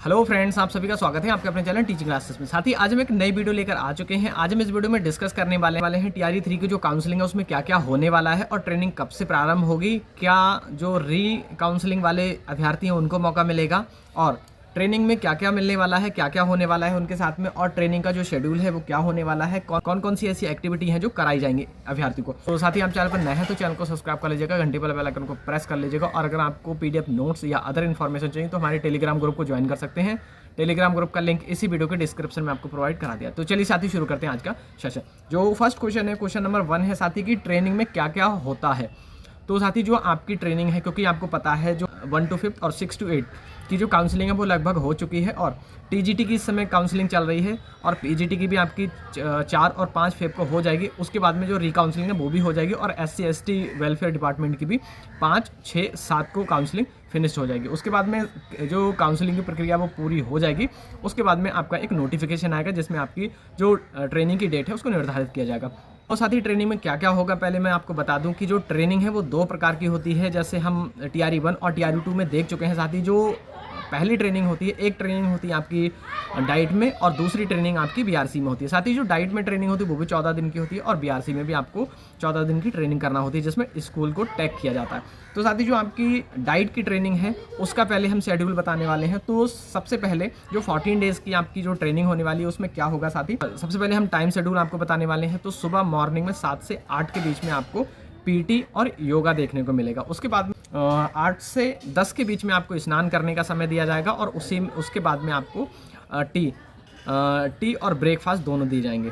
Hello friends, आप सभी का स्वागत है आपके अपने चैनल टीचिंग क्लासेस में। साथ ही आज हम एक नई वीडियो लेकर आ चुके हैं। आज हम इस वीडियो में डिस्कस करने वाले हैं टीआरई 3 की जो काउंसलिंग है उसमें क्या क्या होने वाला है और ट्रेनिंग कब से प्रारंभ होगी, क्या जो री काउंसलिंग वाले अभ्यर्थी हैं उनको मौका मिलेगा और ट्रेनिंग में क्या क्या मिलने वाला है, क्या क्या होने वाला है उनके साथ में, और ट्रेनिंग का जो शेड्यूल है वो क्या होने वाला है, कौन कौन सी ऐसी एक्टिविटी हैं जो कराई जाएंगी अभ्यर्थी को। तो साथ ही आप चैनल पर नए हैं तो चैनल को सब्सक्राइब कर लीजिएगा, घंटे वाले बेल आइकन को प्रेस कर लीजिएगा। और अगर आपको पीडीएफ नोट्स या अदर इन्फॉर्मेशन चाहिए तो हमारे टेलीग्राम ग्रुप को ज्वाइन कर सकते हैं। टेलीग्राम ग्रुप का लिंक इसी वीडियो के डिस्क्रिप्शन में आपको प्रोवाइड करा दिया। तो चलिए साथी शुरू करते हैं आज का सेशन। जो फर्स्ट क्वेश्चन है, क्वेश्चन नंबर 1 है साथी की ट्रेनिंग में क्या क्या होता है। तो साथी जो आपकी ट्रेनिंग है, क्योंकि आपको पता है जो 1 to 5 और 6 to 8 की जो काउंसलिंग है वो लगभग हो चुकी है और टीजीटी की इस समय काउंसलिंग चल रही है और पीजीटी की भी आपकी 4 और 5 फेब को हो जाएगी। उसके बाद में जो रिकाउंसलिंग है वो भी हो जाएगी और SC/ST वेलफेयर डिपार्टमेंट की भी 5, 6, 7 को काउंसलिंग फिनिश हो जाएगी। उसके बाद में जो काउंसलिंग की प्रक्रिया वो पूरी हो जाएगी। उसके बाद में आपका एक नोटिफिकेशन आएगा जिसमें आपकी जो ट्रेनिंग की डेट है उसको निर्धारित किया जाएगा। और साथ ही ट्रेनिंग में क्या क्या होगा पहले मैं आपको बता दूं कि जो ट्रेनिंग है वो 2 प्रकार की होती है, जैसे हम टीआरई 1 और टीआरई 2 में देख चुके हैं। साथ ही जो पहली ट्रेनिंग होती है, एक ट्रेनिंग होती है आपकी डाइट में और दूसरी ट्रेनिंग आपकी बीआरसी में होती है। साथ ही जो डाइट में ट्रेनिंग होती है वो भी 14 दिन की होती है और बीआरसी में भी आपको 14 दिन की ट्रेनिंग करना होती है जिसमें स्कूल को टैग किया जाता है। तो साथ ही जो आपकी डाइट की ट्रेनिंग है उसका पहले हम शेड्यूल बताने वाले हैं। तो सबसे पहले जो 14 डेज़ की आपकी जो ट्रेनिंग होने वाली है उसमें क्या होगा साथी, सबसे पहले हम टाइम शेड्यूल आपको बताने वाले हैं। तो सुबह मॉर्निंग में 7 से 8 के बीच में आपको पीटी और योगा देखने को मिलेगा। उसके बाद 8 से 10 के बीच में आपको स्नान करने का समय दिया जाएगा और उसके बाद में आपको टी और ब्रेकफास्ट दोनों दिए जाएंगे।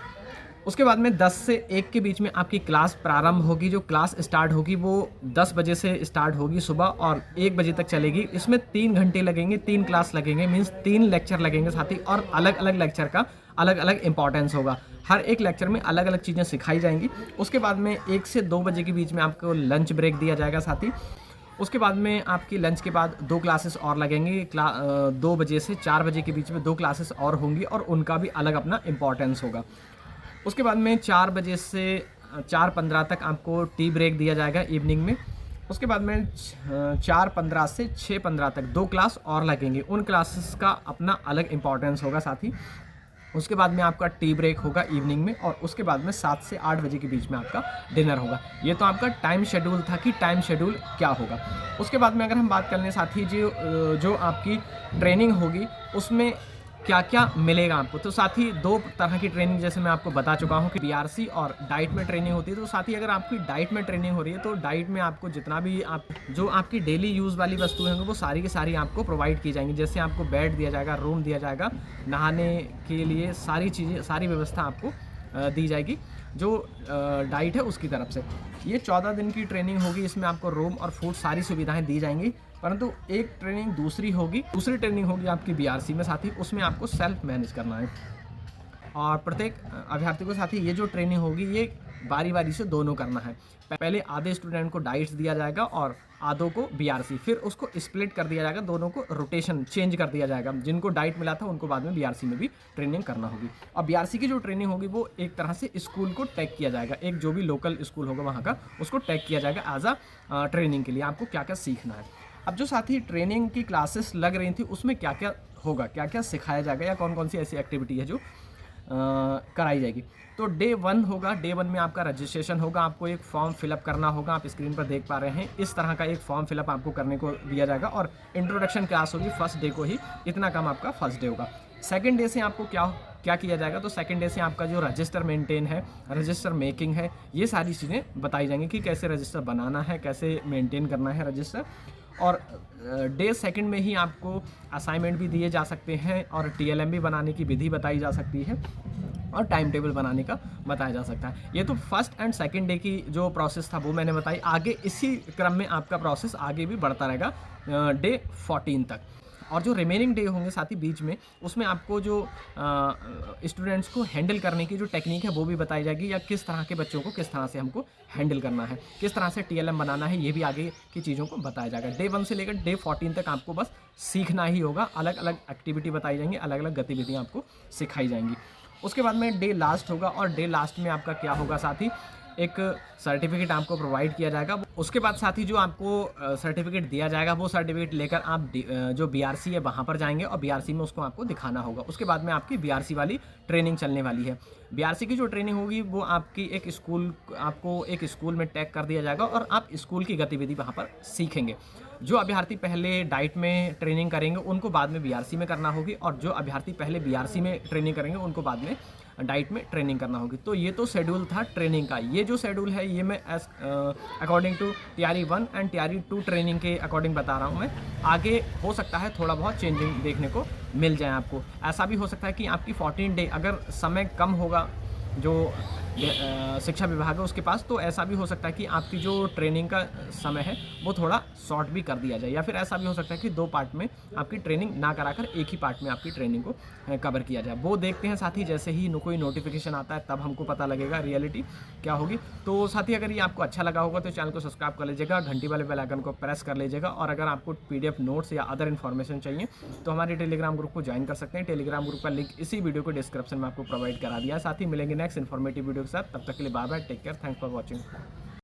उसके बाद में 10 से 1 के बीच में आपकी क्लास प्रारंभ होगी। जो क्लास स्टार्ट होगी वो 10 बजे से स्टार्ट होगी सुबह और 1 बजे तक चलेगी। इसमें 3 घंटे लगेंगे, 3 क्लास लगेंगे, मीन्स 3 लेक्चर लगेंगे साथी और अलग अलग लेक्चर का अलग अलग इंपॉर्टेंस होगा। हर एक लेक्चर में अलग अलग चीज़ें सिखाई जाएंगी। उसके बाद में 1 से 2 बजे के बीच में आपको लंच ब्रेक दिया जाएगा साथी। उसके बाद में आपकी लंच के बाद 2 क्लासेस और लगेंगी। 2 बजे से 4 बजे के बीच में 2 क्लासेस और होंगी और उनका भी अलग अपना इम्पॉर्टेंस होगा। उसके बाद में 4 बजे से 4:15 तक आपको टी ब्रेक दिया जाएगा इवनिंग में। उसके बाद में 4:15 से 6:15 तक 2 क्लास और लगेंगे। उन क्लासेस का अपना अलग इम्पॉर्टेंस होगा साथ ही। उसके बाद में आपका टी ब्रेक होगा इवनिंग में और उसके बाद में 7 से 8 बजे के बीच में आपका डिनर होगा। ये तो आपका टाइम शेड्यूल था कि टाइम शेड्यूल क्या होगा। उसके बाद में अगर हम बात कर लें साथी जो आपकी ट्रेनिंग होगी उसमें क्या क्या मिलेगा आपको, तो साथ ही 2 तरह की ट्रेनिंग जैसे मैं आपको बता चुका हूँ कि बीआरसी और डाइट में ट्रेनिंग होती है। तो साथ ही अगर आपकी डाइट में ट्रेनिंग हो रही है तो डाइट में आपको जितना भी जो आपकी डेली यूज़ वाली वस्तुएं होंगी वो सारी की सारी आपको प्रोवाइड की जाएंगी। जैसे आपको बेड दिया जाएगा, रूम दिया जाएगा, नहाने के लिए सारी चीज़ें, सारी व्यवस्था आपको दी जाएगी जो डाइट है उसकी तरफ से। ये 14 दिन की ट्रेनिंग होगी। इसमें आपको रूम और फूड सारी सुविधाएं दी जाएंगी। परंतु एक ट्रेनिंग दूसरी ट्रेनिंग होगी आपकी बीआरसी में साथी, उसमें आपको सेल्फ मैनेज करना है। और प्रत्येक अभ्यर्थी को साथी ये जो ट्रेनिंग होगी ये बारी बारी से दोनों करना है। पहले आधे स्टूडेंट को डाइट्स दिया जाएगा और आधों को बीआरसी, फिर उसको स्प्लिट कर दिया जाएगा, दोनों को रोटेशन चेंज कर दिया जाएगा। जिनको डाइट मिला था उनको बाद में बीआरसी में भी ट्रेनिंग करना होगी। और बीआरसी की जो ट्रेनिंग होगी वो एक तरह से स्कूल को टैग किया जाएगा। एक जो भी लोकल स्कूल होगा वहाँ का उसको टैग किया जाएगा एज अ ट्रेनिंग के लिए आपको क्या क्या सीखना है। अब जो साथी ट्रेनिंग की क्लासेस लग रही थी उसमें क्या क्या होगा, क्या क्या सिखाया जाएगा या कौन कौन सी ऐसी एक्टिविटी है जो कराई जाएगी। तो डे 1 होगा। डे 1 में आपका रजिस्ट्रेशन होगा। आपको एक फॉर्म फिलअप करना होगा। आप स्क्रीन पर देख पा रहे हैं इस तरह का एक फॉर्म फिलअप आपको करने को दिया जाएगा और इंट्रोडक्शन क्लास होगी फर्स्ट डे को ही। इतना काम आपका फर्स्ट डे होगा। सेकंड डे से आपको क्या किया जाएगा, तो सेकंड डे से आपका जो रजिस्टर मेंटेन है, रजिस्टर मेकिंग है, ये सारी चीज़ें बताई जाएंगी कि कैसे रजिस्टर बनाना है, कैसे मेंटेन करना है रजिस्टर। और डे सेकंड में ही आपको असाइनमेंट भी दिए जा सकते हैं और टीएलएम भी बनाने की विधि बताई जा सकती है और टाइम टेबल बनाने का बताया जा सकता है। ये तो फर्स्ट एंड सेकंड डे की जो प्रोसेस था वो मैंने बताई। आगे इसी क्रम में आपका प्रोसेस आगे भी बढ़ता रहेगा डे 14 तक। और जो रिमेनिंग डे होंगे साथ ही बीच में उसमें आपको जो स्टूडेंट्स को हैंडल करने की जो टेक्निक है वो भी बताई जाएगी या किस तरह के बच्चों को किस तरह से हमको हैंडल करना है, किस तरह से टीएलएम बनाना है, ये भी आगे की चीज़ों को बताया जाएगा। डे 1 से लेकर डे 14 तक आपको बस सीखना ही होगा। अलग अलग एक्टिविटी बताई जाएंगी, अलग अलग गतिविधियाँ आपको सिखाई जाएंगी। उसके बाद में डे लास्ट होगा और डे लास्ट में आपका क्या होगा साथ ही एक सर्टिफिकेट आपको प्रोवाइड किया जाएगा। उसके बाद साथ ही जो आपको सर्टिफिकेट दिया जाएगा वो सर्टिफिकेट लेकर आप जो बीआरसी है वहाँ पर जाएंगे और बीआरसी में उसको आपको दिखाना होगा। उसके बाद में आपकी बीआरसी वाली ट्रेनिंग चलने वाली है। बीआरसी की जो ट्रेनिंग होगी वो आपकी आपको एक स्कूल में टैग कर दिया जाएगा और आप स्कूल की गतिविधि वहाँ पर सीखेंगे। जो अभ्यर्थी पहले डाइट में ट्रेनिंग करेंगे उनको बाद में बीआरसी में करना होगी, और जो अभ्यर्थी पहले बीआरसी में ट्रेनिंग करेंगे उनको बाद में डाइट में ट्रेनिंग करना होगी। तो ये तो शेड्यूल था ट्रेनिंग का। ये जो शेड्यूल है ये मैं according to TRE 1 and TRE 2 training के अकॉर्डिंग बता रहा हूँ मैं। आगे हो सकता है थोड़ा बहुत चेंजिंग देखने को मिल जाए आपको। ऐसा भी हो सकता है कि आपकी 14 डे अगर समय कम होगा जो शिक्षा विभाग है उसके पास, तो ऐसा भी हो सकता है कि आपकी जो ट्रेनिंग का समय है वो थोड़ा शॉर्ट भी कर दिया जाए, या फिर ऐसा भी हो सकता है कि 2 पार्ट में आपकी ट्रेनिंग ना कराकर एक ही पार्ट में आपकी ट्रेनिंग को कवर किया जाए। वो देखते हैं साथ ही, जैसे ही कोई नोटिफिकेशन आता है तब हमको पता लगेगा रियलिटी क्या होगी। तो साथ ही अगर ये आपको अच्छा लगा होगा तो चैनल को सब्सक्राइब कर लीजिएगा, घंटी वाले बेल आइकन को प्रेस कर लीजिएगा, और अगर आपको PDF नोट्स या अदर इन्फॉर्मेशन चाहिए तो हमारे टेलीग्राम ग्रुप को ज्वाइन कर सकते हैं। टेलीग्राम ग्रुप का लिंक इसी वीडियो को डिस्क्रिप्शन में आपको प्रोवाइड करा दिया है। साथ ही मिलेंगे नेक्स्ट इन्फॉर्मेटिव वीडियो के साथ, तब तक के लिए bye bye, take care, thanks for watching.